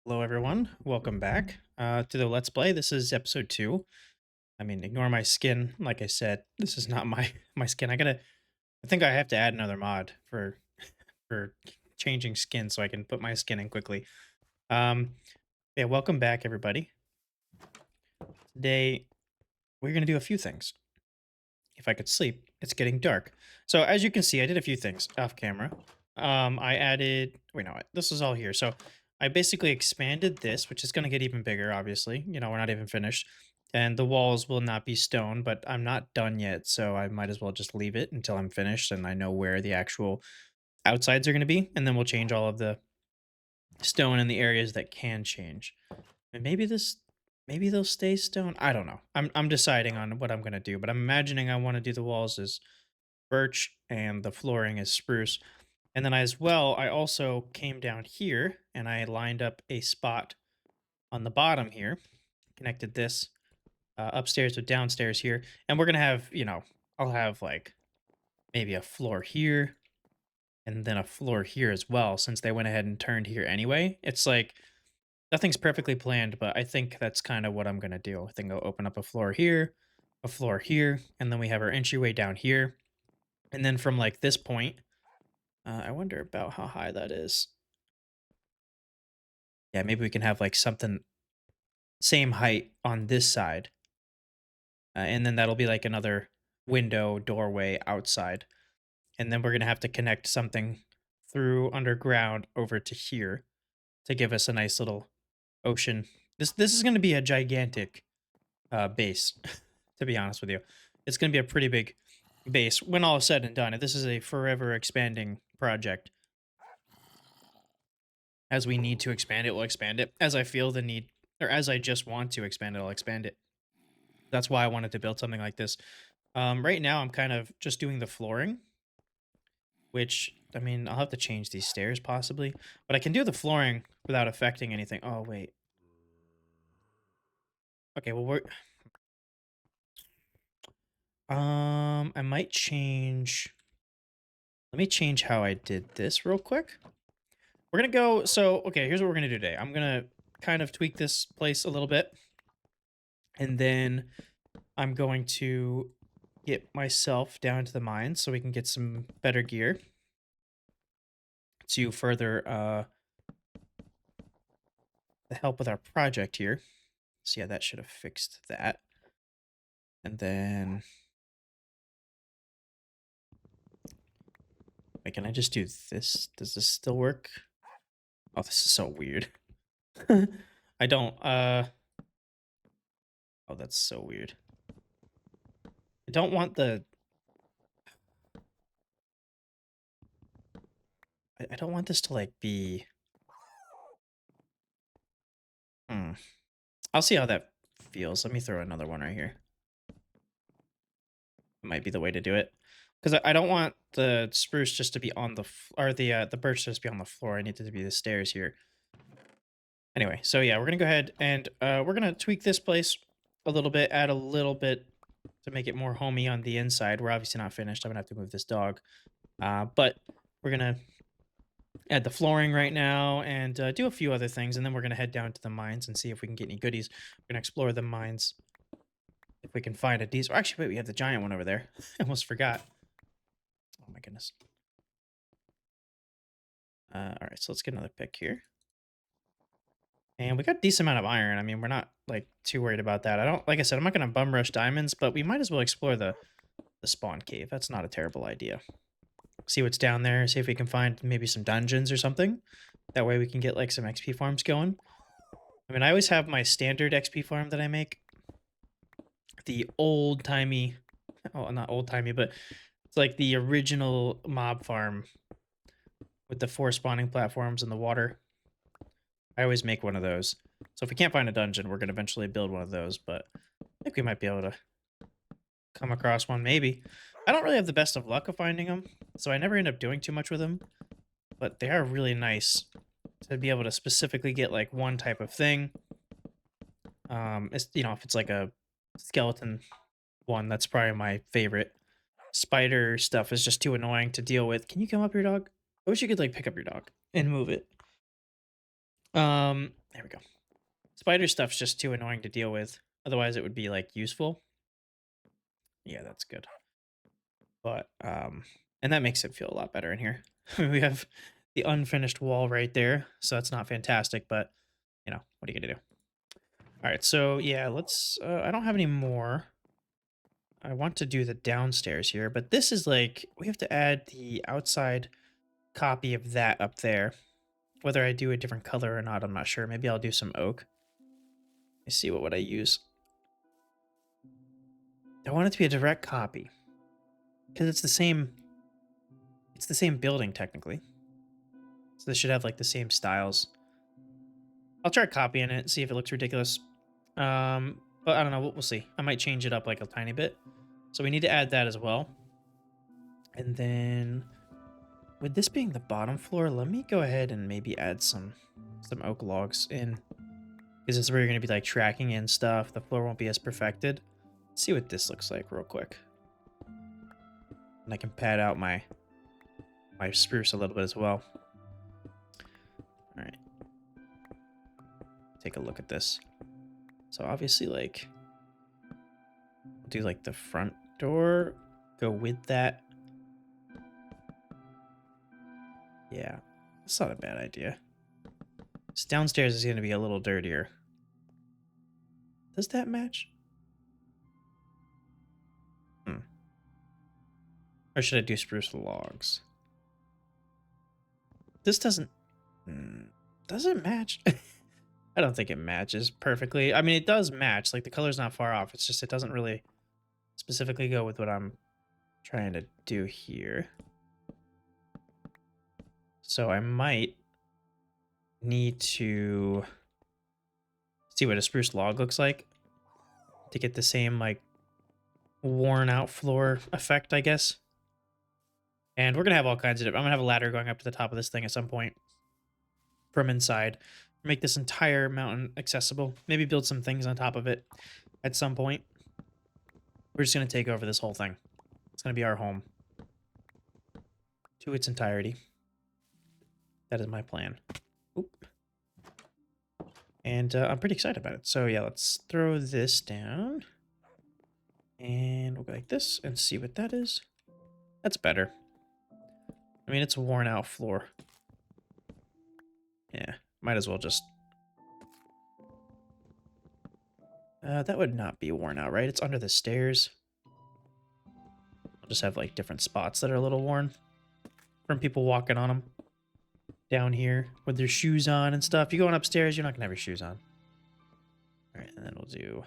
Hello, everyone. Welcome back to the Let's Play. This is episode 2. I mean, ignore my skin. Like I said, this is not my my skin. I think I have to add another mod for changing skin so I can put my skin in quickly. Um, yeah, welcome back, everybody. Today we're gonna do a few things. If I could sleep, it's getting dark. So as you can see, I did a few things off camera. I added, wait, no, this is all here. So I basically expanded this, which is going to get even bigger, obviously. We're not even finished. And the walls will not be stone, but I'm not done yet. So I might as well just leave it until I'm finished and I know where the actual outsides are going to be. And then we'll change all of the stone in the areas that can change. And maybe they'll stay stone. I don't know. I'm deciding on what I'm going to do, but I'm imagining I want to do the walls as birch and the flooring is spruce. And then as well, I also came down here and I lined up a spot on the bottom here, connected this upstairs with downstairs here. And we're going to have, I'll have like maybe a floor here and then a floor here as well, since they went ahead and turned here anyway. It's like nothing's perfectly planned, but I think that's kind of what I'm going to do. I think I'll open up a floor here, and then we have our entryway down here. And then from like this point, I wonder about how high that is. Yeah, maybe we can have like something same height on this side. And then that'll be like another window, doorway outside. And then we're going to have to connect something through underground over to here to give us a nice little ocean. This is going to be a gigantic base, to be honest with you. It's going to be a pretty big base when all is said and done. If this is a forever expanding project, as we need to expand it, we'll expand it. As I feel the need, or as I just want to expand it, I'll expand it. That's why I wanted to build something like this. Right now, I'm kind of just doing the flooring, which, I mean, I'll have to change these stairs possibly, but I can do the flooring without affecting anything. Oh, wait. Okay, well, I might change, let me change how I did this real quick. We're gonna go, so, okay, here's what we're gonna do today. I'm gonna kind of tweak this place a little bit, and then I'm going to get myself down to the mines so we can get some better gear to further help with our project here. So yeah, that should have fixed that. And then, wait, can I just do this? Does this still work? Oh, this is so weird. I don't, oh, that's so weird. I don't want I don't want this to like be, hmm. I'll see how that feels. Let me throw another one right here. Might be the way to do it. Because I don't want the spruce just to be on or the birch just to be on the floor. I need it to be the stairs here. Anyway, so yeah, we're gonna go ahead and we're gonna tweak this place a little bit, add a little bit to make it more homey on the inside. We're obviously not finished. I'm gonna have to move this dog, but we're gonna add the flooring right now and do a few other things, and then we're gonna head down to the mines and see if we can get any goodies. We're gonna explore the mines if we can find a diesel. Actually, wait, we have the giant one over there. I almost forgot. Oh my goodness. All right, so let's get another pick here. And we got a decent amount of iron. I mean, we're not like too worried about that. I don't, like I said, I'm not gonna bum rush diamonds, but we might as well explore the spawn cave. That's not a terrible idea. See what's down there. See if we can find maybe some dungeons or something. That way we can get like some XP farms going. I mean, I always have my standard XP farm that I make. The old timey, oh, not old timey, but it's like the original mob farm with the 4 spawning platforms in the water. I always make one of those. So if we can't find a dungeon, we're going to eventually build one of those, but I think we might be able to come across one, maybe. I don't really have the best of luck of finding them, so I never end up doing too much with them, but they are really nice to be able to specifically get like one type of thing. It's, if it's like a skeleton one, that's probably my favorite. Spider stuff is just too annoying to deal with. Can you come up here, dog? I wish you could like pick up your dog and move it. There we go. Spider stuff's just too annoying to deal with. Otherwise, it would be like useful. Yeah, that's good. But and that makes it feel a lot better in here. We have the unfinished wall right there, so that's not fantastic, but you know, what are you gonna do? All right, so yeah, let's I don't have any more. I want to do the downstairs here, but this is like we have to add the outside copy of that up there. Whether I do a different color or not, I'm not sure. Maybe I'll do some oak. Let me see what would I use. I want it to be a direct copy because it's the same building technically. So this should have like the same styles. I'll try copying it, see if it looks ridiculous. But I don't know, we'll see. I might change it up like a tiny bit. So we need to add that as well. And then with this being the bottom floor, let me go ahead and maybe add some oak logs in. Because this is where you're going to be like tracking in stuff. The floor won't be as perfected. Let's see what this looks like real quick. And I can pad out my spruce a little bit as well. All right. Take a look at this. So obviously, like, we'll do like the front door, go with that. Yeah, that's not a bad idea. This downstairs is going to be a little dirtier. Does that match? Or should I do spruce logs? This doesn't... does it match? I don't think it matches perfectly. I mean, it does match. Like, the color's not far off. It's just it doesn't really specifically go with what I'm trying to do here. So I might need to see what a spruce log looks like to get the same, like, worn out floor effect, I guess. And we're going to have all kinds of... I'm going to have a ladder going up to the top of this thing at some point from inside. Make this entire mountain accessible. Maybe build some things on top of it at some point. We're just going to take over this whole thing. It's going to be our home to its entirety. That is my plan. Oop. And I'm pretty excited about it. So yeah, let's throw this down. And we'll go like this and see what that is. That's better. I mean, it's a worn out floor. Yeah, might as well just... that would not be worn out, right? It's under the stairs. I'll just have like different spots that are a little worn from people walking on them down here with their shoes on and stuff. You're going upstairs, you're not gonna have your shoes on. All right, and then we'll do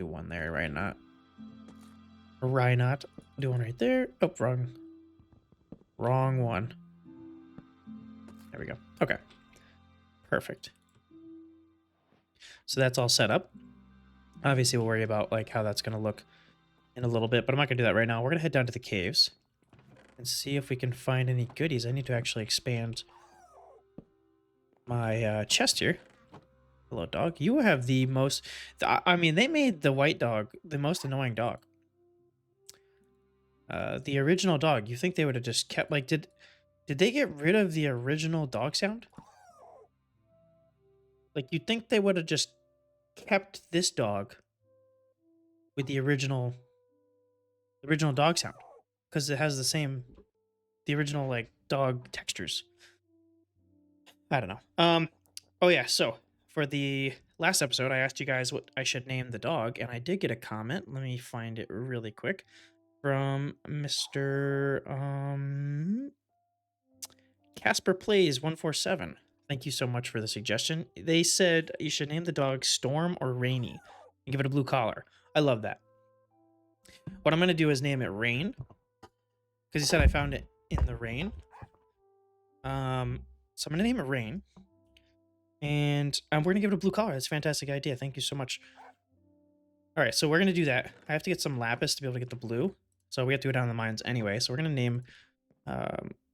one there, right? Not. Why not? Do one right there. Oh, wrong one. There we go. Okay. Perfect. So that's all set up. Obviously, we'll worry about like how that's going to look in a little bit, but I'm not going to do that right now. We're going to head down to the caves and see if we can find any goodies. I need to actually expand my chest here. Hello, dog. You have the most... I mean, they made the white dog the most annoying dog. The original dog. You think they would have just kept... Like, did they get rid of the original dog sound? Like, you'd think they would have just kept this dog with the original dog sound. Because it has the original, like, dog textures. I don't know. Oh yeah, so for the last episode, I asked you guys what I should name the dog, and I did get a comment. Let me find it really quick. From Mr. Casper Plays 147. Thank you so much for the suggestion. They said you should name the dog Storm or Rainy and give it a blue collar. I love that. What I'm going to do is name it Rain, because he said I found it in the rain. So I'm going to name it Rain, and we're going to give it a blue collar. That's a fantastic idea. Thank you so much. All right, so we're going to do that. I have to get some lapis to be able to get the blue, so we have to go down the mines anyway. So we're going to name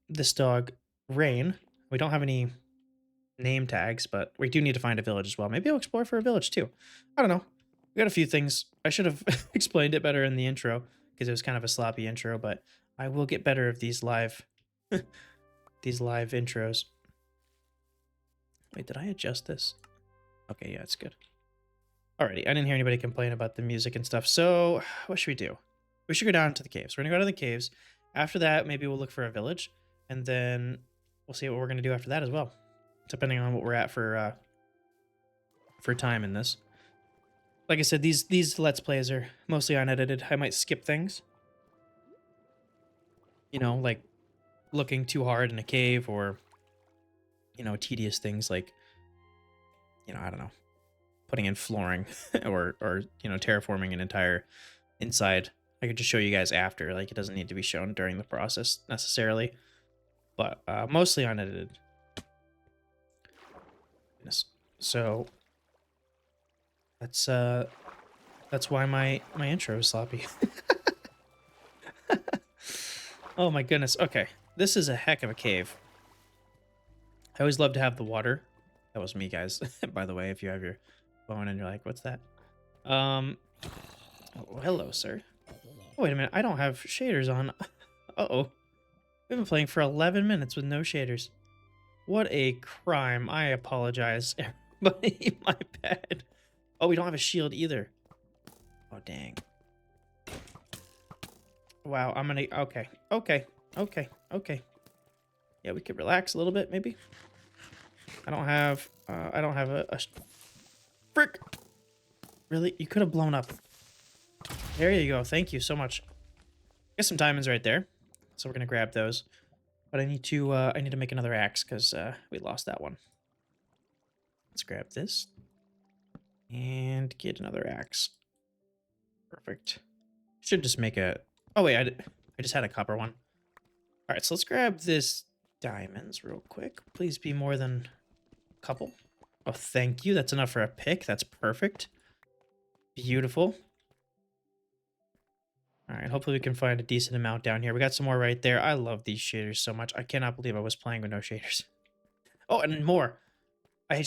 this dog Rain. We don't have any name tags, but we do need to find a village as well. Maybe I'll explore for a village too. I don't know. We got a few things. I should have explained it better in the intro because it was kind of a sloppy intro, but I will get better at these live intros. Wait, did I adjust this? Okay, yeah, it's good. Alrighty, I didn't hear anybody complain about the music and stuff. So, what should we do? We should go down to the caves. We're gonna go to the caves. After that, maybe we'll look for a village, and then we'll see what we're gonna do after that as well, depending on what we're at for time in this. Like I said, these Let's Plays are mostly unedited. I might skip things, you know, like looking too hard in a cave, or tedious things like, I don't know, putting in flooring or terraforming an entire inside. I could just show you guys after. Like, it doesn't need to be shown during the process necessarily, but mostly unedited. So that's why my intro is sloppy. Oh my goodness. Okay, this is a heck of a cave. I always love to have the water. That was me, guys. By the way, if you have your phone and you're like, what's that? Oh, hello, sir. Oh, wait a minute. I don't have shaders on. Uh-oh. We've been playing for 11 minutes with no shaders. What a crime. I apologize, everybody. My bad. Oh, we don't have a shield either. Oh, dang. Wow, I'm gonna... Okay. Yeah, we could relax a little bit, maybe. I don't have a frick. Really? You could have blown up. There you go. Thank you so much. Get some diamonds right there. So we're gonna grab those. But I need to make another axe because we lost that one. Let's grab this and get another axe. Perfect. Should just make a... Oh wait, I just had a copper one. All right, so let's grab this diamonds real quick. Please be more than a couple. Oh, thank you. That's enough for a pick. That's perfect. Beautiful. All right, hopefully we can find a decent amount down here. We got some more right there. I love these shaders so much. I cannot believe I was playing with no shaders. Oh, and more. I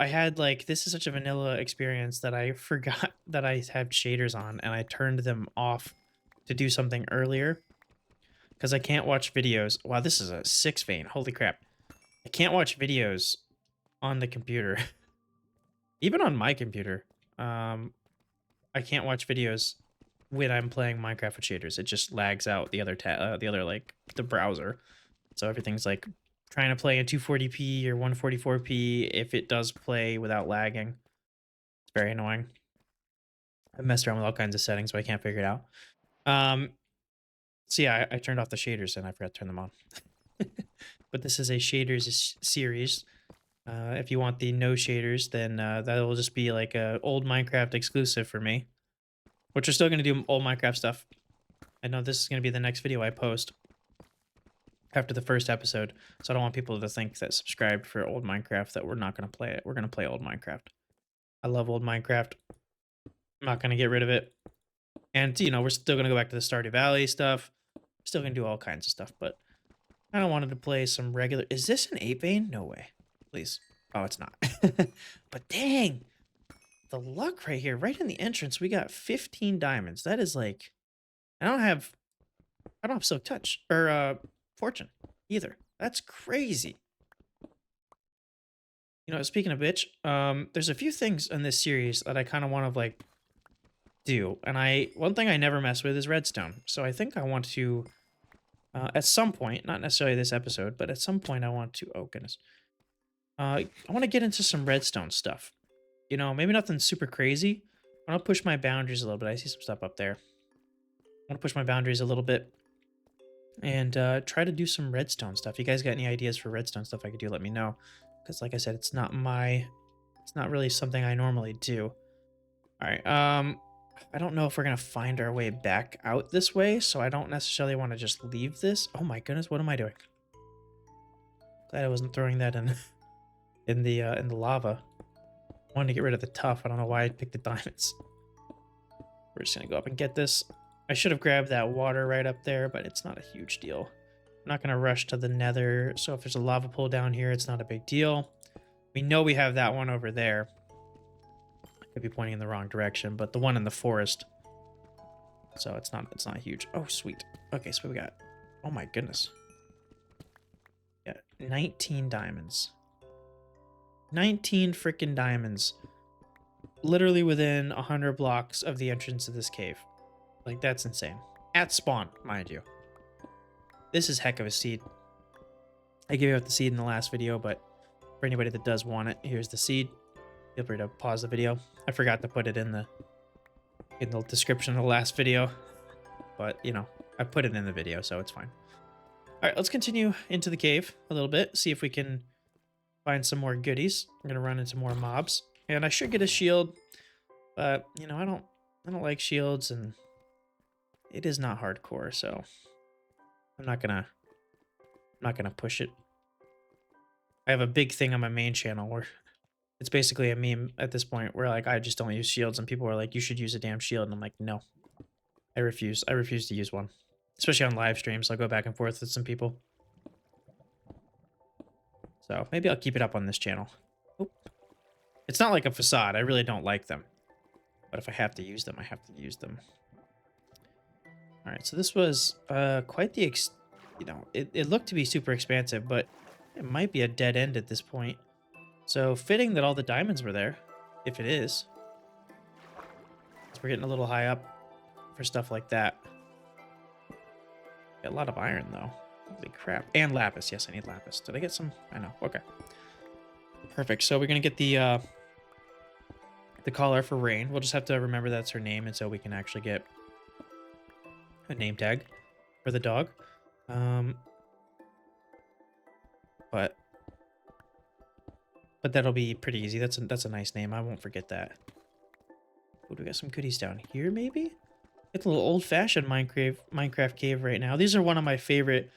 had like, this is such a vanilla experience that I forgot that I have shaders on, and I turned them off to do something earlier because I can't watch videos. Wow, this is a 6 vein. Holy crap. I can't watch videos on the computer. Even on my computer. I can't watch videos when I'm playing Minecraft with shaders. It just lags out the other like the browser. So everything's like trying to play in 240p or 144p if it does play without lagging. It's very annoying. I've messed around with all kinds of settings, but I can't figure it out. So yeah, I turned off the shaders and I forgot to turn them on. But this is a shaders series. If you want the no shaders, then that will just be like a old Minecraft exclusive for me. Which we're still going to do old Minecraft stuff. I know this is going to be the next video I post after the first episode, so I don't want people to think that subscribed for old Minecraft that we're not going to play it. We're going to play old Minecraft. I love old Minecraft. I'm not going to get rid of it. And, we're still going to go back to the Stardew Valley stuff. Still going to do all kinds of stuff, but I don't wanted to play some regular... Is this an 8 vein? No way. Please. Oh, it's not. But dang! The luck right here, right in the entrance, we got 15 diamonds. That is like... I don't have Silk Touch, or, Fortune, either. That's crazy. Speaking of which, there's a few things in this series that I kind of want to, like, do. And one thing I never mess with is redstone. So I think I want to, at some point, not necessarily this episode, but at some point I want to, oh goodness. I want to get into some redstone stuff. Maybe nothing super crazy. I want to push my boundaries a little bit. I see some stuff up there. I want to push my boundaries a little bit and try to do some redstone stuff. You guys got any ideas for redstone stuff I could do, let me know. Because like I said, it's not really something I normally do. All right, I don't know if we're going to find our way back out this way, so I don't necessarily want to just leave this. Oh my goodness, what am I doing? Glad I wasn't throwing that in the lava. I wanted to get rid of the tuff. I don't know why I picked the diamonds. We're just going to go up and get this. I should have grabbed that water right up there, but it's not a huge deal. I'm not going to rush to the nether, so if there's a lava pool down here, it's not a big deal. We know we have that one over there. I could be pointing in the wrong direction, but the one in the forest. So it's not huge. Oh, sweet. Okay, so we got... Oh my goodness. Yeah, 19 diamonds. 19 freaking diamonds. Literally within 100 blocks of the entrance of this cave. Like, that's insane. At spawn, mind you. This is heck of a seed. I gave out the seed in the last video, but for anybody that does want it, here's the seed. Feel free to pause the video. I forgot to put it in the description of the last video, but you know, I put it in the video, so it's fine. All right, let's continue into the cave a little bit, see if we can find some more goodies. I'm gonna run into more mobs, and I should get a shield, but you know, I don't like shields, and it is not hardcore, so I'm not gonna push it. I have a big thing on my main channel where it's basically a meme at this point where like I just don't use shields, and people are like, you should use a damn shield, and I'm like, no, I refuse. I refuse to use one, especially on live streams. I'll go back and forth with some people, so maybe I'll keep it up on this channel. Oop. It's not like a facade. I really don't like them, but if I have to use them, I have to use them. All right, so this was quite the you know, it looked to be super expansive, but it might be a dead end at this point. So fitting that all the diamonds were there, if it is. So we're getting a little high up for stuff like that. Got a lot of iron though. Holy crap. And lapis. Yes, I need lapis. Did I get some? I know. Okay. Perfect. So we're gonna get the collar for Rain. We'll just have to remember that's her name, and so we can actually get a name tag for the dog. But that'll be pretty easy. That's a nice name. I won't forget that. Oh, we got some goodies down here, maybe? It's a little old-fashioned Minecraft cave right now. These are one of my favorite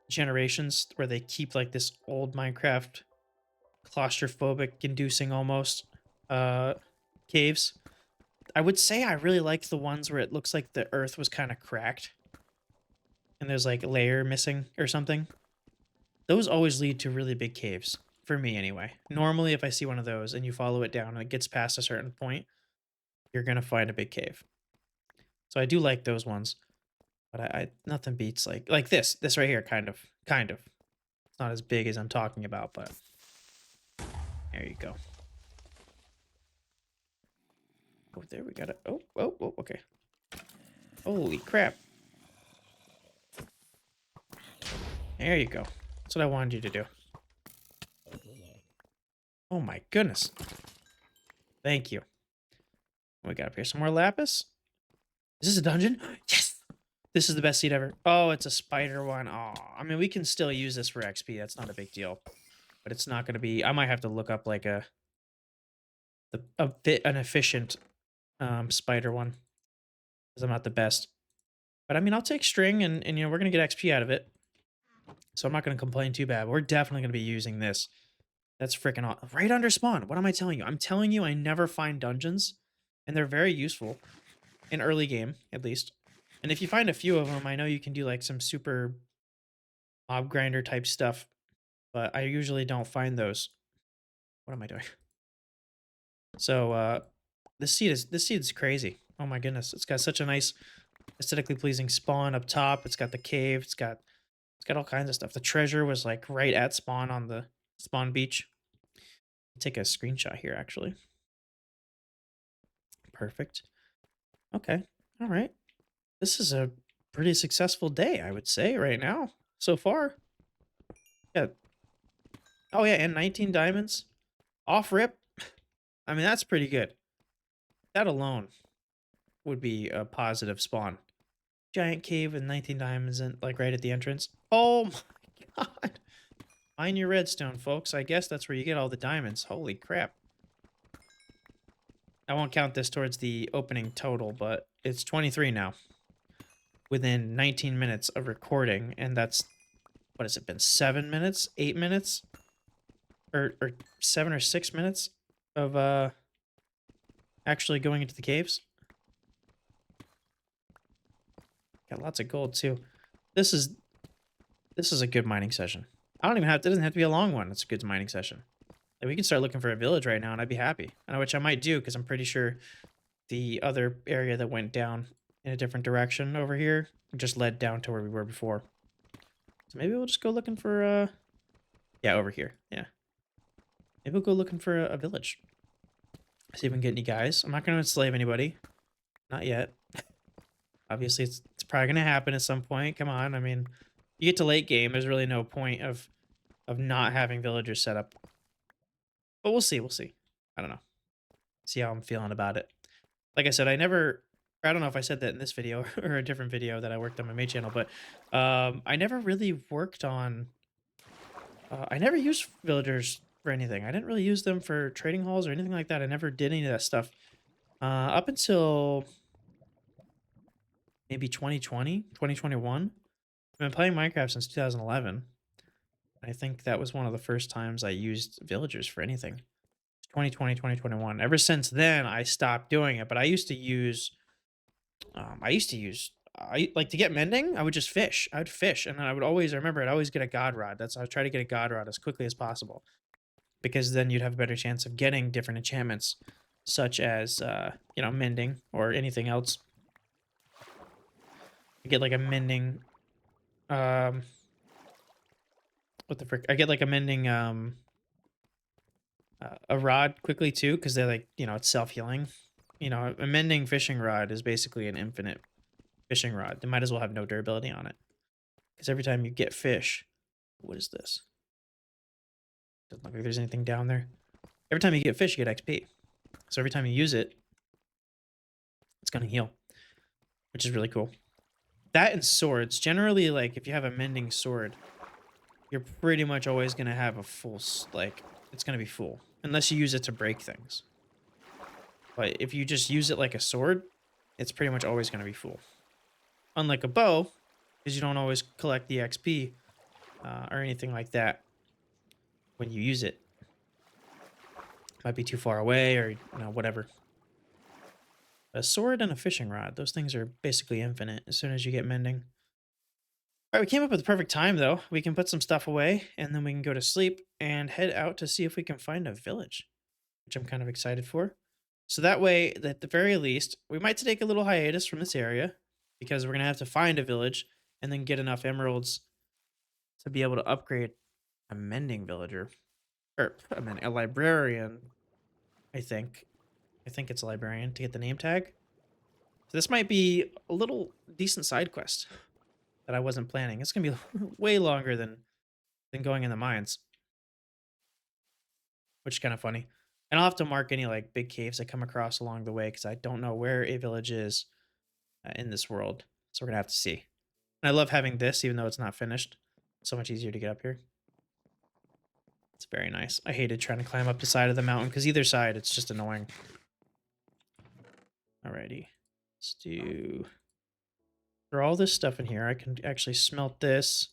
generations where they keep like this old Minecraft claustrophobic inducing almost caves. I would say I really like the ones where it looks like the earth was kind of cracked and there's like a layer missing or something. Those always lead to really big caves. For me, anyway. Normally, if I see one of those and you follow it down and it gets past a certain point, you're going to find a big cave. So I do like those ones. But I nothing beats like this. This right here, kind of. It's not as big as I'm talking about, but there you go. Oh, there we got it. Oh, okay. Holy crap. There you go. That's what I wanted you to do. Oh my goodness. Thank you. What we got up here? Some more lapis? Is this a dungeon? Yes! This is the best seed ever. Oh, it's a spider one. Oh, I mean, we can still use this for XP. That's not a big deal. But it's not going to be... I might have to look up like an efficient spider one. Because I'm not the best. But I mean, I'll take string and you know, we're going to get XP out of it. So I'm not going to complain too bad. We're definitely going to be using this. That's freaking awesome. Right under spawn. What am I telling you? I'm telling you I never find dungeons. And they're very useful. In early game, at least. And if you find a few of them, I know you can do like some super mob grinder type stuff. But I usually don't find those. What am I doing? So this seed is crazy. Oh my goodness. It's got such a nice aesthetically pleasing spawn up top. It's got the cave. It's got all kinds of stuff. The treasure was like right at spawn on the spawn beach. Take a screenshot here, actually. Perfect. Okay. All right. This is a pretty successful day, I would say, right now. So far. Yeah. Oh, yeah, and 19 diamonds. Off rip. I mean, that's pretty good. That alone would be a positive spawn. Giant cave with 19 diamonds in, like, right at the entrance. Oh, my God. Mine your redstone, folks. I guess that's where you get all the diamonds. Holy crap. I won't count this towards the opening total, but it's 23 now. Within 19 minutes of recording, and that's, what has it been, 7 minutes, 8 minutes, or 7 or 6 minutes of actually going into the caves. Got lots of gold too. This is a good mining session. I don't even have, it doesn't have to be a long one. It's a good mining session. Like, we can start looking for a village right now, and I'd be happy. Which I might do, because I'm pretty sure the other area that went down in a different direction over here just led down to where we were before. So maybe we'll just go looking for yeah, over here. Yeah. Maybe we'll go looking for a village. See if we can get any guys. I'm not going to enslave anybody. Not yet. Obviously, it's probably going to happen at some point. Come on. I mean, you get to late game, there's really no point of not having villagers set up. But we'll see. We'll see. I don't know. See how I'm feeling about it. Like I said, I don't know if I said that in this video or a different video that I worked on my main channel, but I never really worked on, I never used villagers for anything. I didn't really use them for trading halls or anything like that. I never did any of that stuff up until maybe 2020, 2021. I've been playing Minecraft since 2011. I think that was one of the first times I used villagers for anything. 2020, 2021. Ever since then, I stopped doing it. But I used to use, I like to get mending. I would just fish. I would fish, and then I remember, I'd always get a god rod. I would try to get a god rod as quickly as possible because then you'd have a better chance of getting different enchantments, such as mending or anything else. You get like a mending, um, what the frick? I get like a mending, a rod quickly too, because they're like, it's self-healing. A mending fishing rod is basically an infinite fishing rod. They might as well have no durability on it. Because every time you get fish, what is this? Doesn't look like there's anything down there. Every time you get fish, you get XP. So every time you use it, it's going to heal, which is really cool. That and swords. Generally, like, if you have a mending sword, you're pretty much always going to have a full, like, it's going to be full. Unless you use it to break things. But if you just use it like a sword, it's pretty much always going to be full. Unlike a bow, because you don't always collect the XP or anything like that when you use it. Might be too far away or, whatever. A sword and a fishing rod, those things are basically infinite as soon as you get mending. All right, we came up with the perfect time, though. We can put some stuff away, and then we can go to sleep and head out to see if we can find a village, which I'm kind of excited for. So that way, at the very least, we might take a little hiatus from this area because we're going to have to find a village and then get enough emeralds to be able to upgrade a mending villager. Or, a librarian, I think. I think it's a librarian to get the name tag. So this might be a little decent side quest that I wasn't planning. It's going to be way longer than going in the mines, which is kind of funny. And I'll have to mark any like big caves I come across along the way because I don't know where a village is in this world. So we're going to have to see. And I love having this, even though it's not finished. It's so much easier to get up here. It's very nice. I hated trying to climb up the side of the mountain because either side, it's just annoying. Alrighty. Let's do... For all this stuff in here, I can actually smelt this.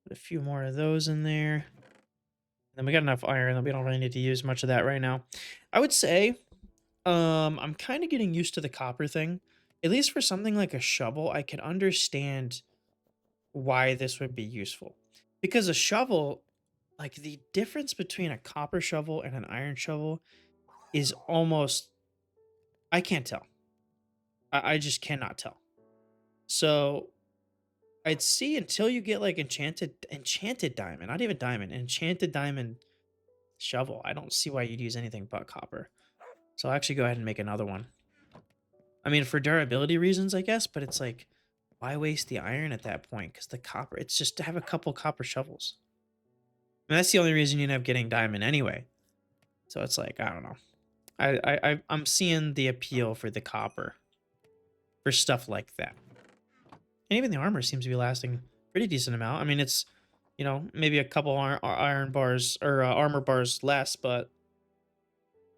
Put a few more of those in there. Then we got enough iron that we don't really need to use much of that right now. I would say I'm kind of getting used to the copper thing. At least for something like a shovel, I can understand why this would be useful. Because a shovel, like the difference between a copper shovel and an iron shovel is almost... I can't tell. I just cannot tell. So I'd see until you get like enchanted diamond, not even diamond, enchanted diamond shovel. I don't see why you'd use anything but copper. So I'll actually go ahead and make another one. I mean, for durability reasons, I guess, but it's like, why waste the iron at that point? Because the copper, it's just to have a couple copper shovels. And that's the only reason you end up getting diamond anyway. So it's like, I don't know. I'm seeing the appeal for the copper for stuff like that. And even the armor seems to be lasting pretty decent amount. I mean, it's, maybe a couple iron bars or armor bars less, but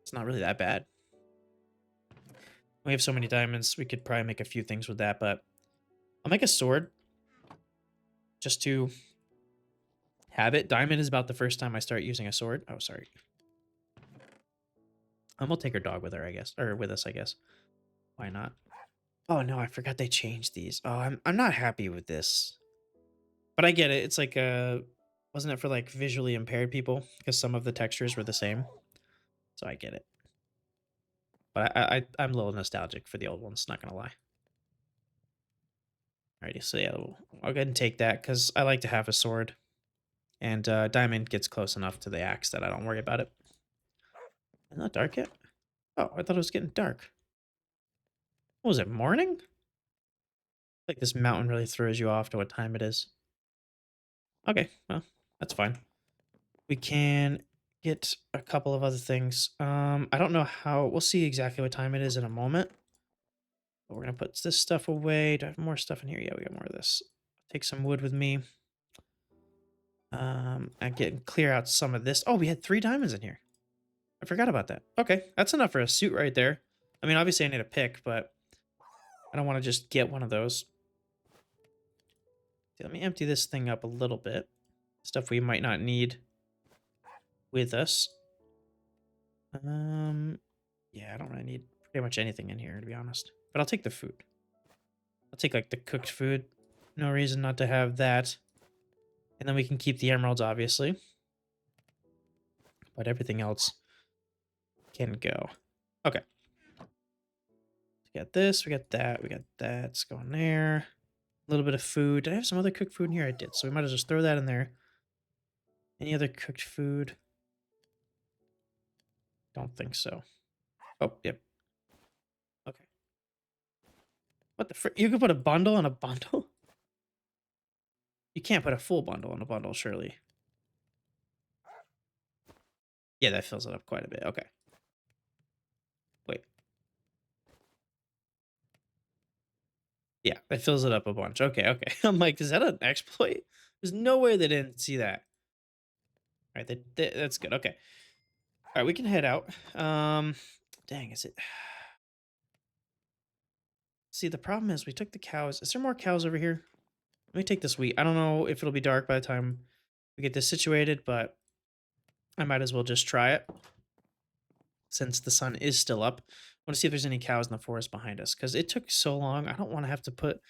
it's not really that bad. We have so many diamonds, we could probably make a few things with that, but I'll make a sword just to have it. Diamond is about the first time I start using a sword. Oh, sorry. We'll take our dog with her, I guess, or with us, I guess. Why not? Oh no, I forgot they changed these. Oh, I'm not happy with this. But I get it. It's like wasn't it for like visually impaired people? Because some of the textures were the same. So I get it. But I'm a little nostalgic for the old ones, not gonna lie. Alrighty, so yeah, I'll go ahead and take that because I like to have a sword And diamond gets close enough to the axe that I don't worry about it. It's not dark yet? Oh, I thought it was getting dark. What was it, morning? Like this mountain really throws you off to what time it is. Okay, well, that's fine. We can get a couple of other things. I don't know how, we'll see exactly what time it is in a moment. But we're gonna put this stuff away. Do I have more stuff in here? Yeah, we got more of this. Take some wood with me. And get clear out some of this. Oh, we had 3 diamonds in here. I forgot about that. Okay, that's enough for a suit right there. I mean, obviously I need a pick, but I don't want to just get one of those. Okay, let me empty this thing up a little bit. Stuff we might not need with us. Yeah, I don't really need pretty much anything in here, to be honest. But I'll take the food. I'll take, like, the cooked food. No reason not to have that. And then we can keep the emeralds, obviously. But everything else can go. Okay. We got this, we got that, we got that. It's going there. A little bit of food. Did I have some other cooked food in here? I did. So we might as well just throw that in there. Any other cooked food? Don't think so. Oh, yep. Okay. What the frick? You could put a bundle in a bundle? You can't put a full bundle in a bundle, surely. Yeah, that fills it up quite a bit. Okay. Wait. Yeah, that fills it up a bunch. Okay, okay. I'm like, is that an exploit? There's no way they didn't see that. All right, that's good. Okay. All right, we can head out. Dang, is it? See, the problem is we took the cows. Is there more cows over here? Let me take this wheat. I don't know if it'll be dark by the time we get this situated, but I might as well just try it since the sun is still up. I want to see if there's any cows in the forest behind us because it took so long. I don't want to have to put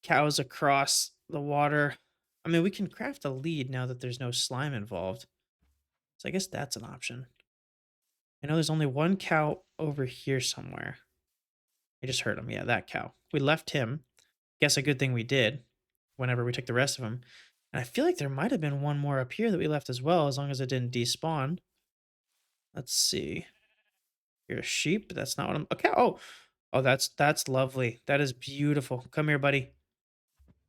cows across the water. I mean, we can craft a lead now that there's no slime involved. So I guess that's an option. I know there's only one cow over here somewhere. I just heard him. Yeah, that cow. We left him. Guess a good thing we did whenever we took the rest of them. And I feel like there might have been one more up here that we left as well, as long as it didn't despawn. Let's see. You're a sheep? That's not what I'm... Okay. Oh, oh, that's lovely. That is beautiful. Come here, buddy.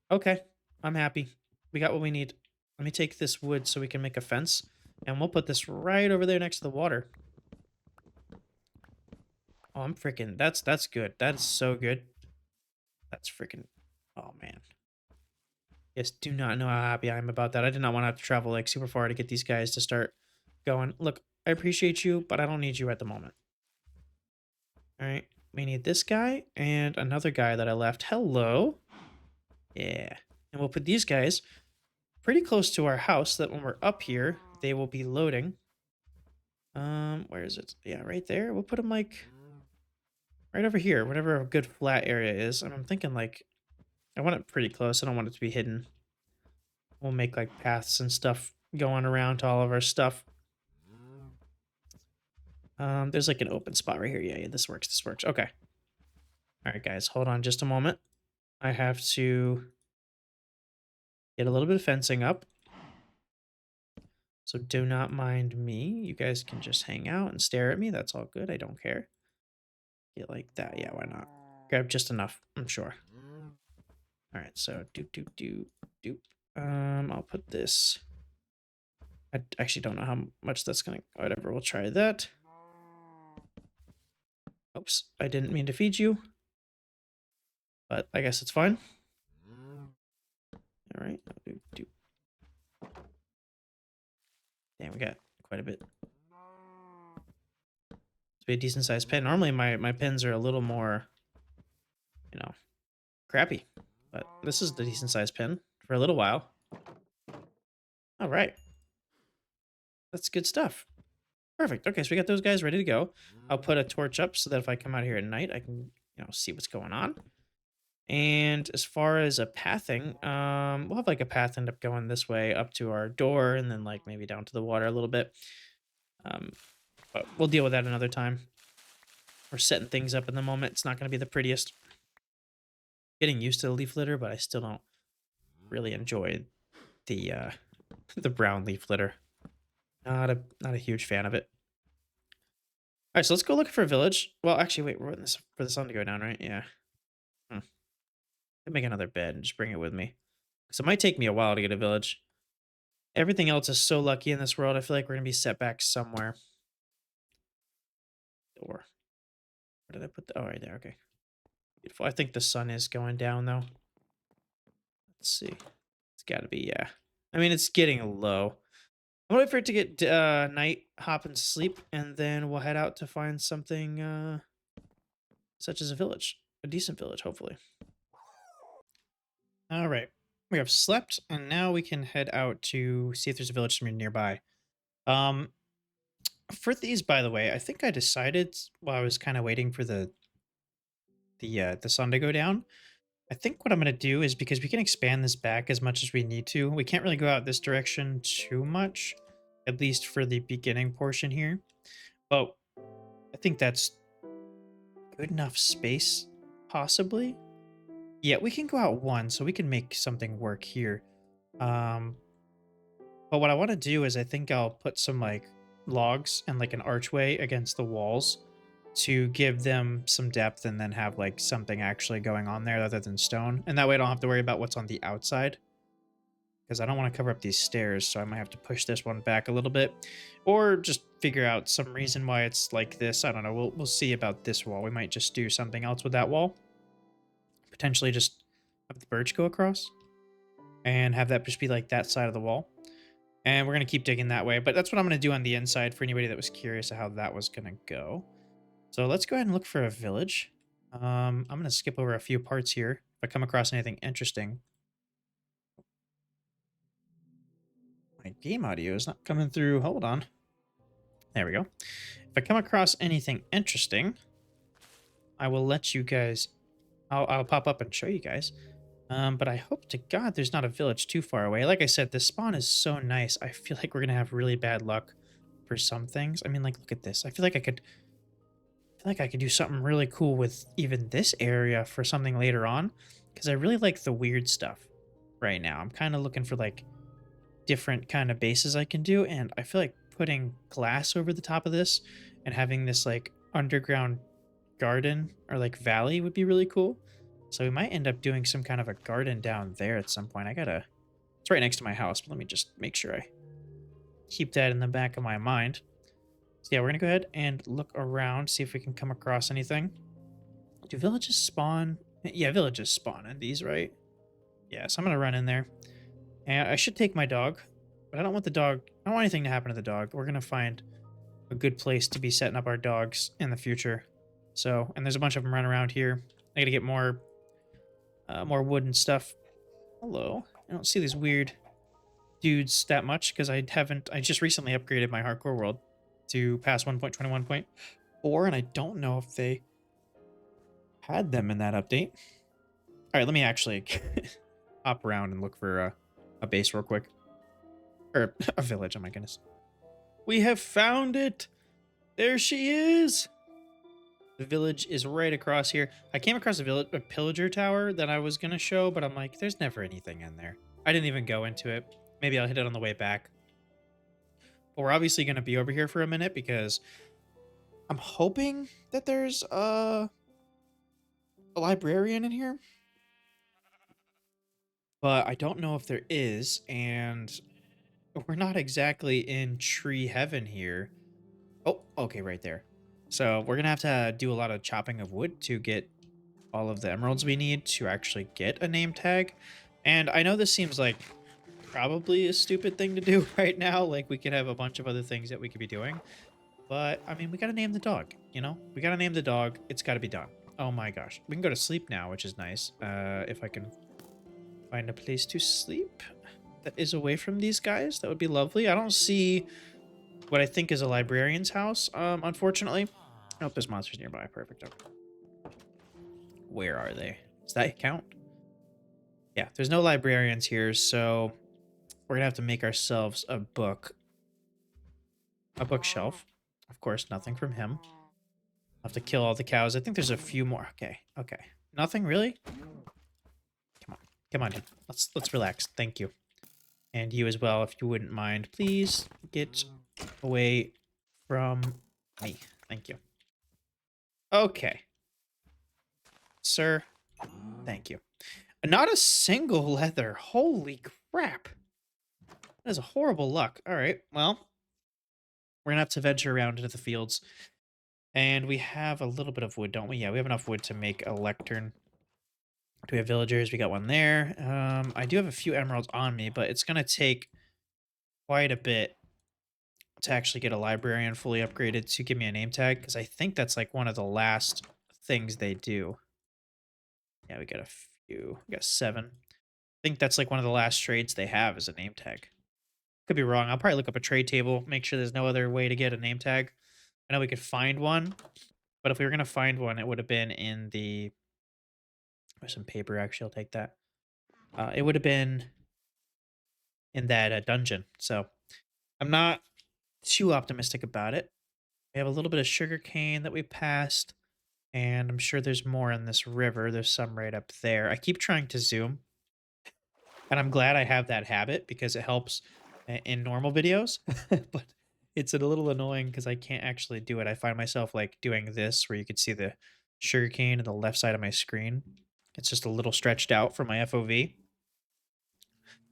Okay. I'm happy. We got what we need. Let me take this wood so we can make a fence. And we'll put this right over there next to the water. Oh, I'm freaking... That's good. That is so good. That's freaking... Oh, man. Yes, do not know how happy I am about that. I did not want to have to travel like super far to get these guys to start going. Look, I appreciate you, but I don't need you at the moment. All right, we need this guy and another guy that I left. Hello. Yeah, and we'll put these guys pretty close to our house so that when we're up here, they will be loading. Where is it? Yeah, right there. We'll put them like right over here, whatever a good flat area is. And I'm thinking like I want it pretty close. I don't want it to be hidden. We'll make like paths and stuff going around to all of our stuff. There's like an open spot right here. Yeah, yeah, this works. This works. Okay. All right, guys, hold on just a moment. I have to get a little bit of fencing up. So do not mind me. You guys can just hang out and stare at me. That's all good. I don't care. Get like that. Yeah, why not? Grab just enough, I'm sure. All right, so doop. I'll put this. I actually don't know how much that's gonna. Whatever, we'll try that. Oops, I didn't mean to feed you, but I guess it's fine. All right. Damn, we got quite a bit. It's be a decent sized pen. Normally my pens are a little more, you know, crappy, but this is the decent sized pen for a little while. All right. That's good stuff. Perfect. Okay, so we got those guys ready to go. I'll put a torch up so that if I come out here at night, I can, see what's going on. And as far as a pathing, we'll have like a path end up going this way up to our door and then like maybe down to the water a little bit. But we'll deal with that another time. We're setting things up in the moment. It's not going to be the prettiest. Getting used to the leaf litter, but I still don't really enjoy the The brown leaf litter. Not a huge fan of it. All right, so let's go look for a village. Well, actually, wait, we're waiting this for the sun to go down, right? Yeah. Hmm. I'll make another bed and just bring it with me. Because it might take me a while to get a village. Everything else is so lucky in this world. I feel like we're gonna be set back somewhere. Or where did I put the? Oh, right there. Okay, beautiful. I think the sun is going down though. Let's see. It's got to be, yeah. I mean, it's getting low. I'm waiting for it to get night, hop and sleep, and then we'll head out to find something such as a village, a decent village, hopefully. All right, we have slept, and now we can head out to see if there's a village somewhere nearby. Um, for these, by the way, I think I decided while I was kind of waiting for the sun to go down. I think what I'm gonna do is because we can expand this back as much as we need to. We can't really go out this direction too much, at least for the beginning portion here. But I think that's good enough space, possibly. Yeah, we can go out one, so we can make something work here. Um, but what I want to do is I think I'll put some like logs and like an archway against the walls to give them some depth and then have like something actually going on there other than stone. And that way I don't have to worry about what's on the outside. Because I don't want to cover up these stairs, so I might have to push this one back a little bit. Or just figure out some reason why it's like this. I don't know. We'll see about this wall. We might just do something else with that wall. Potentially just have the birch go across. And have that just be like that side of the wall. And we're going to keep digging that way. But that's what I'm going to do on the inside for anybody that was curious of how that was going to go. So let's go ahead and look for a village. I'm going to skip over a few parts here. If I come across anything interesting. My game audio is not coming through. Hold on. There we go. If I come across anything interesting, I will let you guys... I'll pop up and show you guys. But I hope to God there's not a village too far away. Like I said, this spawn is so nice. I feel like we're going to have really bad luck for some things. I mean, like, look at this. I feel like I could do something really cool with even this area for something later on. Because I really like the weird stuff right now. I'm kind of looking for, like, different kind of bases I can do. And I feel like putting glass over the top of this and having this, like, underground garden or, like, valley would be really cool. So we might end up doing some kind of a garden down there at some point. It's right next to my house, but let me just make sure I keep that in the back of my mind. So yeah, we're gonna go ahead and look around, see if we can come across anything. Do villages spawn? Yeah, villages spawn in these, right? Yeah, so I'm gonna run in there. And I should take my dog, but I don't want the dog, I don't want anything to happen to the dog. We're gonna find a good place to be setting up our dogs in the future. So, and there's a bunch of them running around here. I gotta get more wood and stuff. Hello. I don't see these weird dudes that much because I just recently upgraded my hardcore world to past 1.21.4, and I don't know if they had them in that update. All right, let me actually hop around and look for a base real quick. Or a village, oh my goodness. We have found it! There she is! The village is right across here. I came across a pillager tower that I was going to show, but I'm like, there's never anything in there. I didn't even go into it. Maybe I'll hit it on the way back. But we're obviously going to be over here for a minute because I'm hoping that there's a librarian in here. But I don't know if there is, and we're not exactly in tree heaven here. Oh, okay, right there. So we're going to have to do a lot of chopping of wood to get all of the emeralds we need to actually get a name tag. And I know this seems like probably a stupid thing to do right now. Like, we could have a bunch of other things that we could be doing. But, I mean, we got to name the dog, you know? We got to name the dog. It's got to be done. Oh my gosh. We can go to sleep now, which is nice. If I can find a place to sleep that is away from these guys, that would be lovely. I don't see what I think is a librarian's house, unfortunately. Oh, there's monsters nearby. Perfect. Okay. Where are they? Does that count? Yeah, there's no librarians here, so we're gonna have to make ourselves a bookshelf. Of course, nothing from him. I'll have to kill all the cows. I think there's a few more. Okay, okay. Nothing really? Come on, dude. Let's relax. Thank you. And you as well, if you wouldn't mind. Please get away from me. Thank you. Okay. Sir, thank you. Not a single leather. Holy crap. That is a horrible luck. All right. Well, we're going to have to venture around into the fields. And we have a little bit of wood, don't we? Yeah, we have enough wood to make a lectern. Do we have villagers? We got one there. I do have a few emeralds on me, but it's going to take quite a bit to actually get a librarian fully upgraded to give me a name tag, because I think that's like one of the last things they do. Yeah, we got a few. We got 7. I think that's like one of the last trades they have is a name tag. Could be wrong. I'll probably look up a trade table, make sure there's no other way to get a name tag. I know we could find one, but if we were going to find one, it would have been in the... There's some paper, actually. I'll take that. It would have been in that dungeon. So I'm not too optimistic about it. We have a little bit of sugar cane that we passed, and I'm sure there's more in this river. There's some right up there. I keep trying to zoom, and I'm glad I have that habit because it helps in normal videos, but it's a little annoying because I can't actually do it. I find myself like doing this where you can see the sugar cane on the left side of my screen. It's just a little stretched out for my FOV,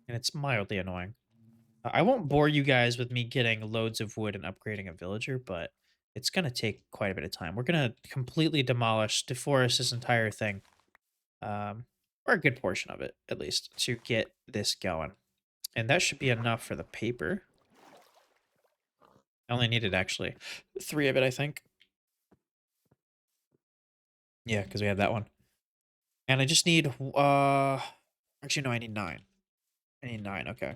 and it's mildly annoying. I won't bore you guys with me getting loads of wood and upgrading a villager, but it's going to take quite a bit of time. We're going to completely demolish, deforest this entire thing, or a good portion of it, at least, to get this going. And that should be enough for the paper. I only needed, actually, 3 of it, I think. Yeah, because we have that one. And I just need, actually, no, I need 9. I need 9, okay.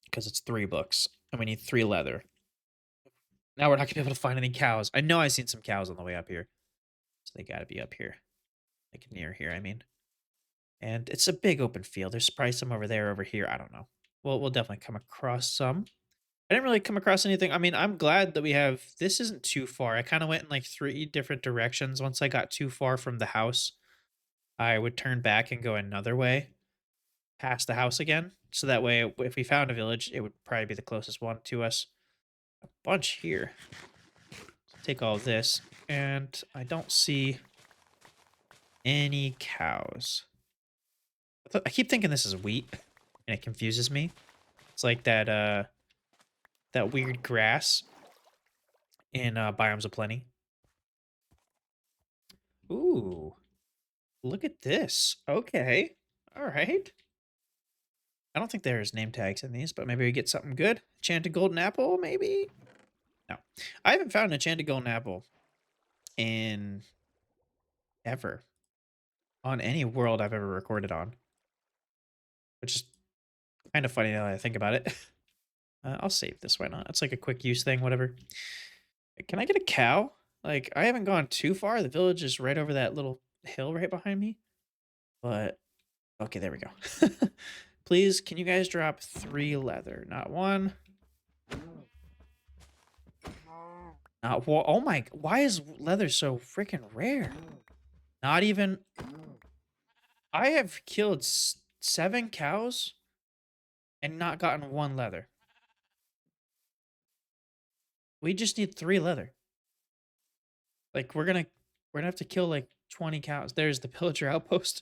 Because it's 3 books, and we need 3 leather. Now we're not gonna be able to find any cows. I know I've seen some cows on the way up here. So they gotta be up here. Like near here, I mean. And it's a big open field. There's probably some over there, over here. I don't know. Well, we'll definitely come across some. I didn't really come across anything. I mean, I'm glad that we have... This isn't too far. I kind of went in like 3 different directions. Once I got too far from the house, I would turn back and go another way past the house again. So that way, if we found a village, it would probably be the closest one to us. A bunch here. Take all of this, and I don't see any cows. I keep thinking this is wheat, and it confuses me. It's like that that weird grass in Biomes of Plenty. Ooh, look at this. Okay, all right. I don't think there's name tags in these, but maybe we get something good. Enchanted golden apple, maybe? No, I haven't found an enchanted golden apple in ever on any world I've ever recorded on, which is kind of funny now that I think about it. I'll save this. Why not? It's like a quick use thing, whatever. Can I get a cow? Like, I haven't gone too far. The village is right over that little hill right behind me. But, okay, there we go. Please, can you guys drop 3 leather? Not 1. Not 1. Oh my, why is leather so freaking rare? Not even... I have killed 7 cows and not gotten 1 leather. We just need 3 leather. Like, we're gonna have to kill like 20 cows. There's the pillager outpost.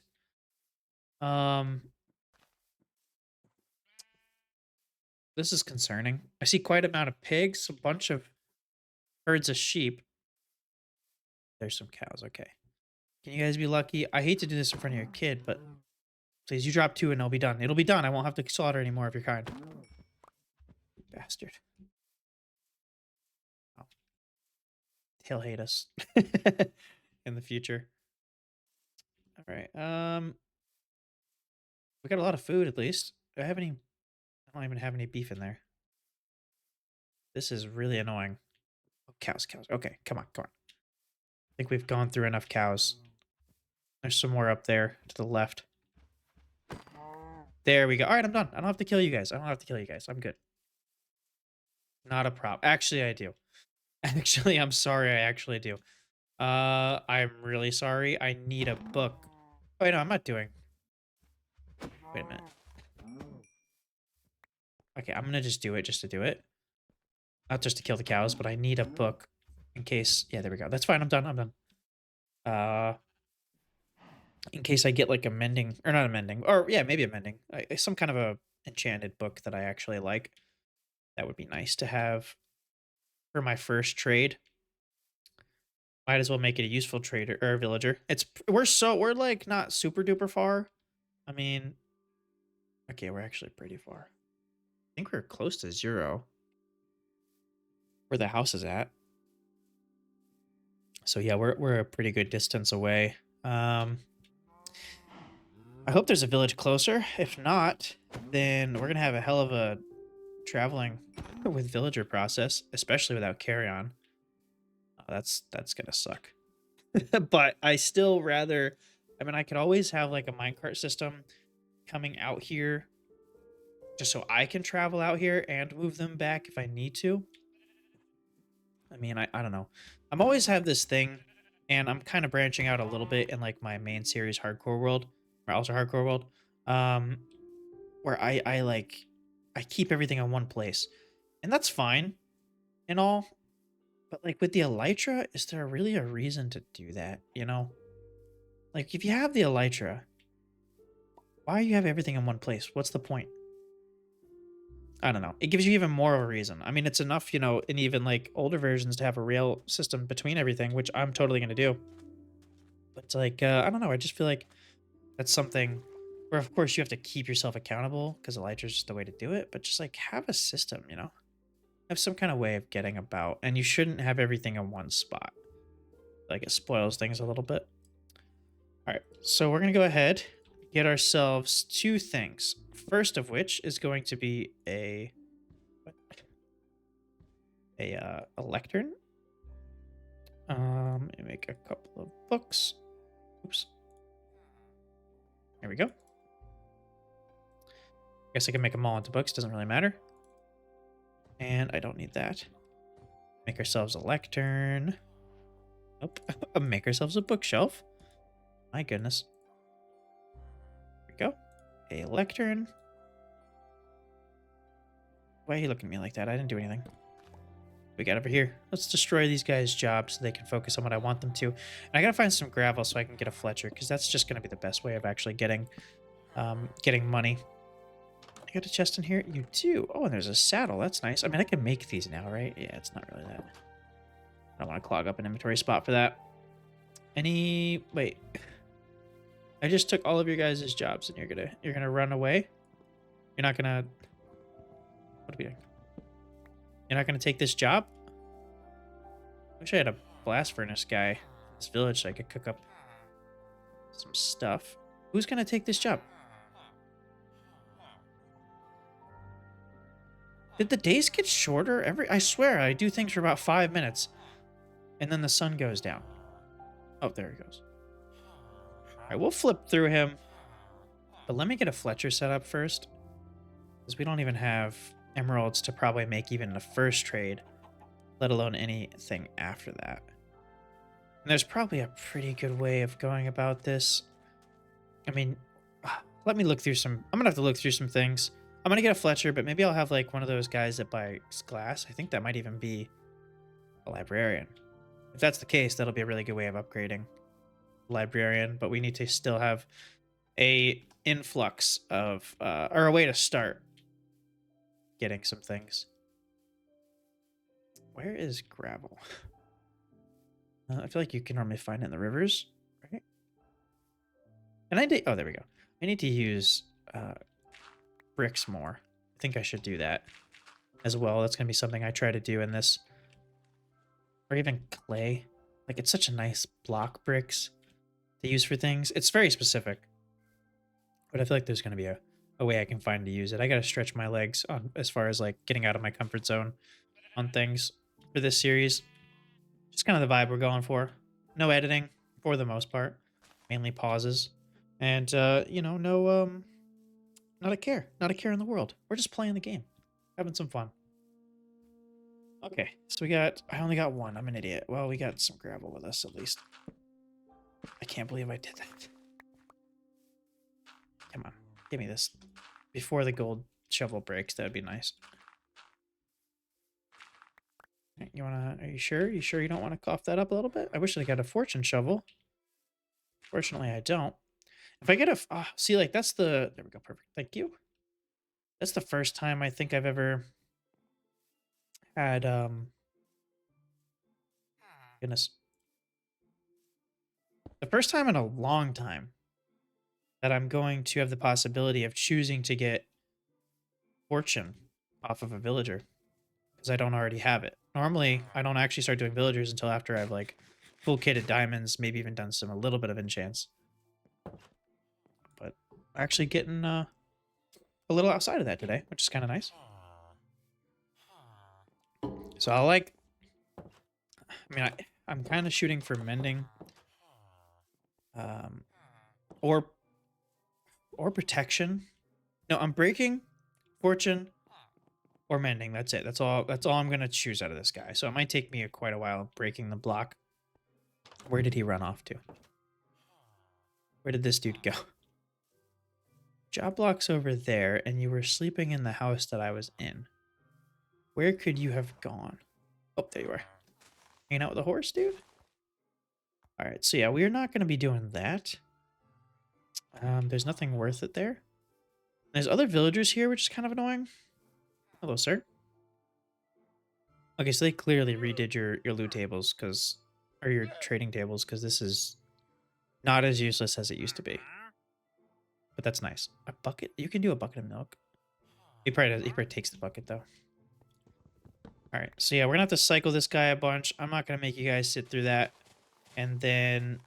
This is concerning. I see quite a amount of pigs, a bunch of herds of sheep. There's some cows. Okay. Can you guys be lucky? I hate to do this in front of your kid, but please, you drop 2 and it'll be done. It'll be done. I won't have to slaughter any more of your kind. Bastard. Oh. He'll hate us in the future. All right. We got a lot of food at least. Do I have any? I don't even have any beef in there. This is really annoying. Oh, cows. Okay, come on. I think we've gone through enough cows. There's some more up there to the left. There we go. All right, I'm done. I don't have to kill you guys. I'm good. Not a problem. Actually, I do. Actually, I'm sorry. I actually do. I'm really sorry. I need a book. Oh, wait, no, I'm not doing. Wait a minute. Okay, I'm gonna just do it just to do it. Not just to kill the cows, but I need a book in case. Yeah, there we go. That's fine. I'm done. I'm done. Uh, in case I get like a mending or not a mending, or yeah, maybe a mending, some kind of a enchanted book that I actually like. That would be nice to have for my first trade. Might as well make it a useful trader or a villager. We're like not super duper far. I mean, okay, we're actually pretty far. I think we're close to 0 where the house is at. So yeah, we're a pretty good distance away. I hope there's a village closer. If not, then we're gonna have a hell of a traveling with villager process, especially without carry-on. That's gonna suck. But I still rather. I mean, I could always have like a minecart system coming out here, just so I can travel out here and move them back if I need to. I mean, I don't know. I'm always have this thing, and I'm kind of branching out a little bit in like my main series hardcore world, or ultra hardcore world, um, where I like I keep everything in one place, and that's fine and all. But like with the elytra, is there really a reason to do that? You know, like if you have the elytra, why you have everything in one place? What's the point? I don't know. It gives you even more of a reason. I mean, it's enough, in even like older versions to have a rail system between everything, which I'm totally gonna do. But it's like, I don't know. I just feel like that's something where, of course, you have to keep yourself accountable because Elytra is just the way to do it. But just like have a system, have some kind of way of getting about, and you shouldn't have everything in one spot. Like it spoils things a little bit. All right, so we're gonna go ahead, get ourselves 2 things. First of which is going to be a lectern. Make a couple of books. Oops. There we go. Guess I can make them all into books. Doesn't really matter. And I don't need that. Make ourselves a lectern. Nope. Make ourselves a bookshelf. My goodness. There we go. A lectern. Why are you looking at me like that? I didn't do anything. We got over here. Let's destroy these guys' jobs so they can focus on what I want them to. And I gotta find some gravel so I can get a Fletcher, because that's just gonna be the best way of actually getting money. I got a chest in here. You do. Oh, and there's a saddle. That's nice. I mean, I can make these now, right? Yeah, it's not really that. I don't want to clog up an inventory spot for that. Wait. I just took all of your guys' jobs, and you're gonna run away. You're not gonna. What are we doing? You're not gonna take this job? I wish I had a blast furnace guy in this village so I could cook up some stuff. Who's gonna take this job? Did the days get shorter? I swear I do things for about 5 minutes, and then the sun goes down. Oh, there he goes. All right, we'll flip through him, but let me get a Fletcher set up first, because we don't even have emeralds to probably make even the first trade, let alone anything after that. And there's probably a pretty good way of going about this. I mean, let me look through some. I'm gonna have to look through some things. I'm gonna get a Fletcher, but maybe I'll have like one of those guys that buys glass. I think that might even be a librarian. If that's the case, that'll be a really good way of upgrading librarian. But we need to still have a influx of or a way to start getting some things. Where is gravel? I feel like you can normally find it in the rivers, right? And I did. Oh, there we go. I need to use bricks more. I think I should do that as well. That's gonna be something I try to do in this, or even clay. Like it's such a nice block bricks to use for things. It's very specific, but I feel like there's gonna be a way I can find to use it. I gotta stretch my legs on as far as like getting out of my comfort zone on things for this series. Just kind of the vibe we're going for. No editing for the most part, mainly pauses, and no not a care in the world. We're just playing the game, having some fun. Okay, so I only got one. I'm an idiot. Well, we got some gravel with us at least. I can't believe I did that. Come on, give me this before the gold shovel breaks, that'd be nice. You wanna? Are you sure? You sure you don't want to cough that up a little bit? I wish I got a fortune shovel. Fortunately, I don't. If I get a, see, like that's the. There we go. Perfect. Thank you. That's the first time I think I've ever had. Goodness, the first time in a long time that I'm going to have the possibility of choosing to get fortune off of a villager because I don't already have it. Normally, I don't actually start doing villagers until after I've like full kitted diamonds, maybe even done a little bit of enchants. But actually getting a little outside of that today, which is kind of nice. So I like, I mean, I'm kind of shooting for mending, um, or protection. No, I'm breaking, fortune, or mending. That's it. That's all. That's all I'm gonna choose out of this guy. So it might take me quite a while breaking the block. Where did he run off to? Where did this dude go? Job block's over there, and you were sleeping in the house that I was in. Where could you have gone? Oh, there you are. Hanging out with a horse, dude? Alright, so yeah, we're not going to be doing that. There's nothing worth it there. There's other villagers here, which is kind of annoying. Hello, sir. Okay, so they clearly redid your loot tables, because... Or your trading tables, because this is not as useless as it used to be. But that's nice. A bucket? You can do a bucket of milk. He probably takes the bucket, though. Alright, so yeah, we're going to have to cycle this guy a bunch. I'm not going to make you guys sit through that. And then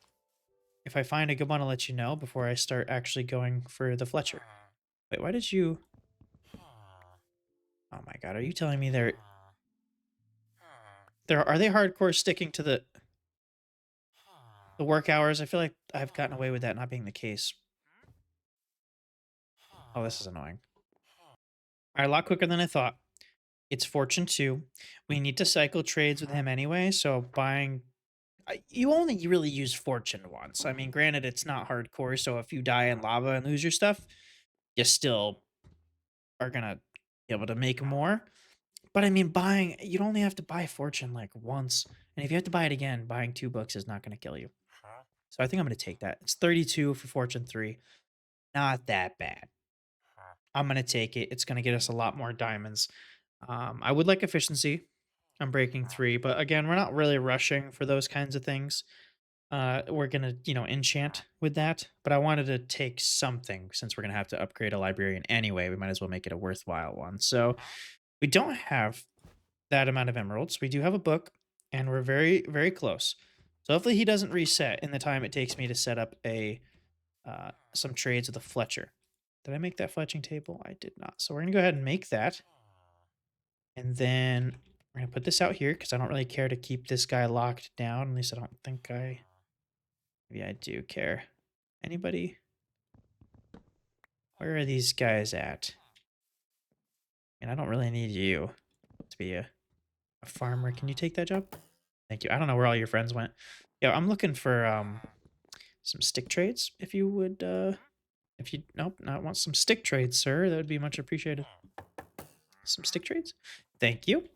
if I find a good one, I'll let you know before I start actually going for the Fletcher. Wait, why did you... Oh my god, are you telling me are they hardcore sticking to the work hours? I feel like I've gotten away with that not being the case. Oh, this is annoying. Alright, a lot quicker than I thought. It's Fortune 2. We need to cycle trades with him anyway, so buying... You only really use Fortune once. I mean, granted, it's not hardcore, so if you die in lava and lose your stuff, you still are gonna be able to make more. But I mean, you'd only have to buy Fortune like once. And if you have to buy it again, buying 2 books is not gonna kill you. So I think I'm gonna take that. It's 32 for Fortune 3. Not that bad. I'm gonna take it. It's gonna get us a lot more diamonds. I would like efficiency. I'm breaking 3, but again, we're not really rushing for those kinds of things. We're gonna, enchant with that. But I wanted to take something since we're gonna have to upgrade a librarian anyway. We might as well make it a worthwhile one. So we don't have that amount of emeralds. We do have a book, and we're very, very close. So hopefully he doesn't reset in the time it takes me to set up some trades with a Fletcher. Did I make that fletching table? I did not. So we're gonna go ahead and make that. And then we're gonna put this out here because I don't really care to keep this guy locked down. At least I don't think maybe I do care. Anybody? Where are these guys at? And I don't really need you to be a farmer. Can you take that job? Thank you. I don't know where all your friends went. Yeah, I'm looking for some stick trades. If you would if you nope, not want some stick trades, sir, that would be much appreciated. Some stick trades? Thank you.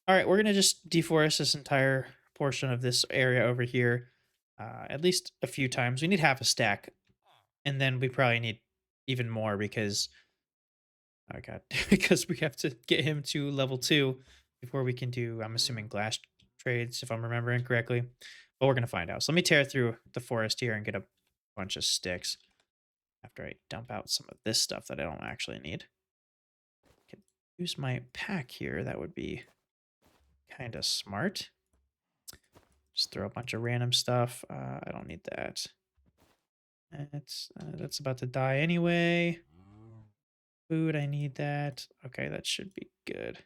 All right, we're gonna just deforest this entire portion of this area over here at least a few times. We need half a stack, and then we probably need even more because oh god, because we have to get him to level 2 before we can do, I'm assuming, glass trades, if I'm remembering correctly. But we're gonna find out. So let me tear through the forest here and get a bunch of sticks after I dump out some of this stuff that I don't actually need. Could use my pack here. That would be kind of smart. Just throw a bunch of random stuff. I don't need that. That's about to die anyway. Food, I need that. Okay, that should be good.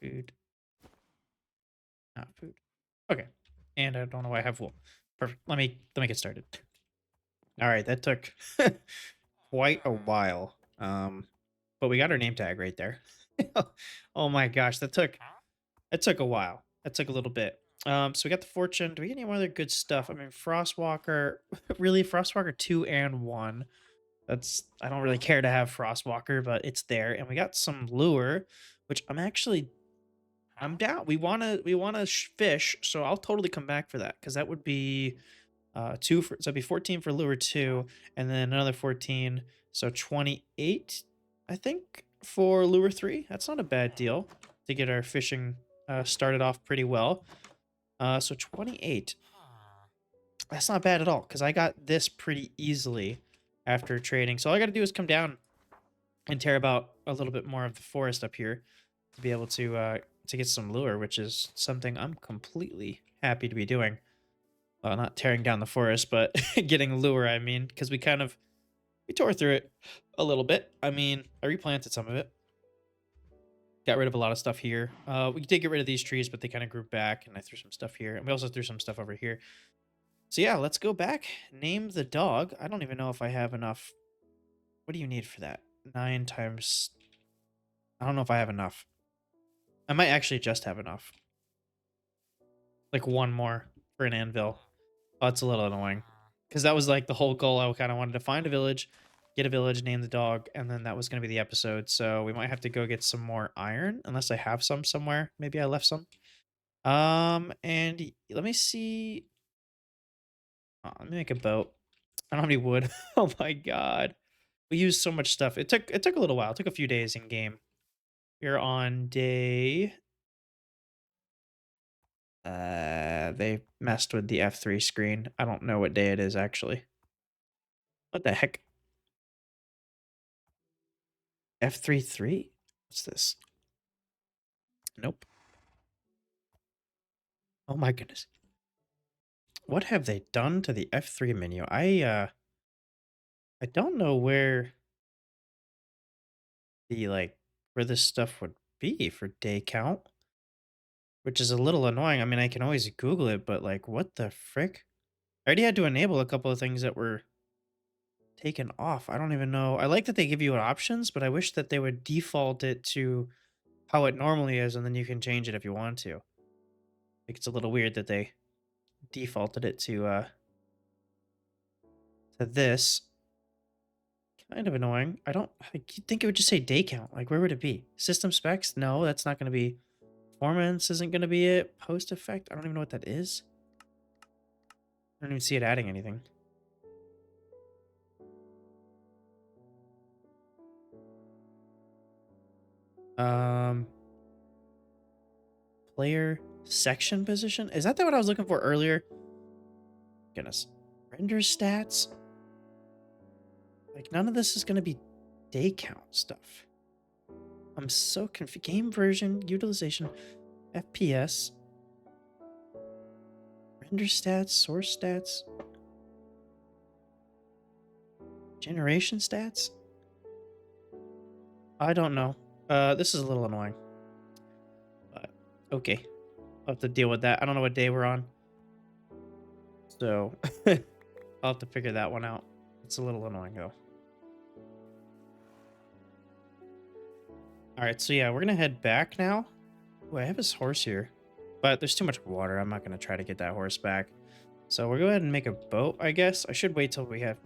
Food. Not food. Okay. And I don't know why I have wool. Perfect. Let me get started. All right, that took quite a while. But we got our name tag right there. Oh my gosh, that took a while. That took a little bit. So we got the fortune. Do we get any more other good stuff? I mean, Frostwalker, really, Frostwalker 2 and 1. I don't really care to have Frostwalker, but it's there. And we got some lure, which I'm down. We wanna fish, so I'll totally come back for that because that would be two for so it'd be 14 for lure two, and then another 14, so 28, I think, for lure three. That's not a bad deal to get our fishing started off pretty well. So 28. That's not bad at all because I got this pretty easily after trading. So all I got to do is come down and tear about a little bit more of the forest up here to be able to get some lure, which is something I'm completely happy to be doing. Well, not tearing down the forest, but getting lure. I mean, because we tore through it a little bit. I mean, I replanted some of it. Got rid of a lot of stuff here. We did get rid of these trees, but they kind of grew back, and I threw some stuff here, and we also threw some stuff over here. So yeah, let's go back. Name the dog. I don't even know if I have enough. What do you need for that? 9 times. I don't know if I have enough. I might actually just have enough. Like one more for an anvil. Oh, it's a little annoying. Because that was like the whole goal. I kind of wanted to find a village, get a village, name the dog, and then that was going to be the episode. So we might have to go get some more iron, unless I have some somewhere. Maybe I left some. And let me see. Oh, let me make a boat. I don't have any wood. Oh my god. We used so much stuff. It took a little while. It took a few days in game. You're on day. They messed with the F3 screen. I don't know what day it is actually. What the heck? F33? What's this? Nope. Oh my goodness. What have they done to the F3 menu? I don't know where where this stuff would be for day count, which is a little annoying. I mean, I can always Google it, but like what the frick? I already had to enable a couple of things that were taken off. I don't even know. I like that they give you options, but I wish that they would default it to how it normally is, and then you can change it if you want to. Like it's a little weird that they defaulted it to this. Kind of annoying. You'd think it would just say day count. Like where would it be? System specs? No, that's not going to be. Performance isn't going to be it. Post effect? I don't even know what that is. I don't even see it adding anything. Player section position? Is that what I was looking for earlier? Goodness. Render stats? Like none of this is going to be day count stuff. I'm so confused. Game version, utilization, FPS, render stats, source stats, generation stats? I don't know. This is a little annoying. But okay. I'll have to deal with that. I don't know what day we're on. So I'll have to figure that one out. It's a little annoying though. Alright, so yeah, we're gonna head back now. Oh, I have his horse here. But there's too much water. I'm not gonna try to get that horse back. So we'll go ahead and make a boat, I guess. I should wait till we're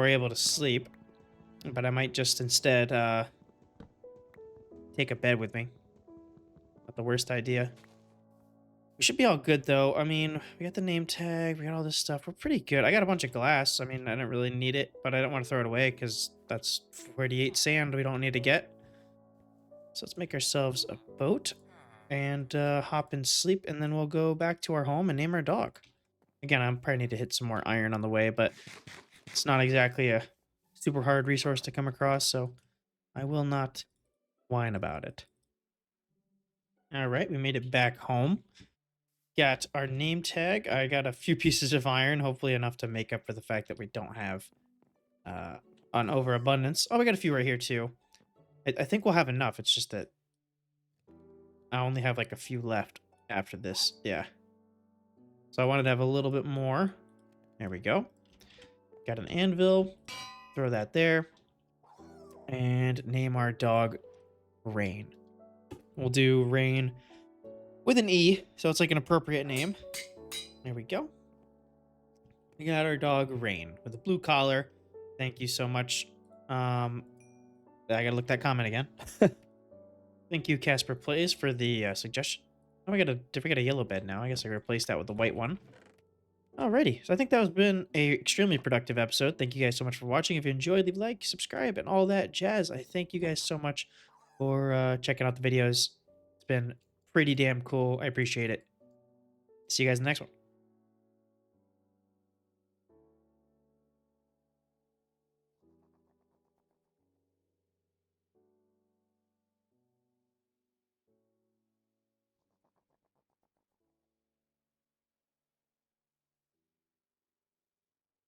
able to sleep. But I might just instead take a bed with me. Not the worst idea. We should be all good though. I mean, we got the name tag, we got all this stuff. We're pretty good. I got a bunch of glass. I mean, I don't really need it, but I don't want to throw it away because that's 48 sand we don't need to get. So let's make ourselves a boat and hop and sleep, and then we'll go back to our home and name our dog. Again, I probably need to hit some more iron on the way, but it's not exactly a super hard resource to come across, so I will not whine about it. All right, we made it back home. Got our name tag. I got a few pieces of iron, hopefully enough to make up for the fact that we don't have an overabundance. Oh, we got a few right here too. I think we'll have enough. It's just that I only have like a few left after this. Yeah. So I wanted to have a little bit more. There we go. Got an anvil. Throw that there. And name our dog Rain. We'll do Rain with an E, so it's like an appropriate name. There we go. We got our dog Rain with a blue collar. Thank you so much. Um, I gotta look that comment again. Thank you, Casper Plays, for the suggestion. Oh, we got a yellow bed now. I guess I can replace that with the white one. Alrighty, so I think that has been a extremely productive episode. Thank you guys so much for watching. If you enjoyed, leave a like, subscribe, and all that jazz. I thank you guys so much for checking out the videos. It's been pretty damn cool. I appreciate it. See you guys in the next one.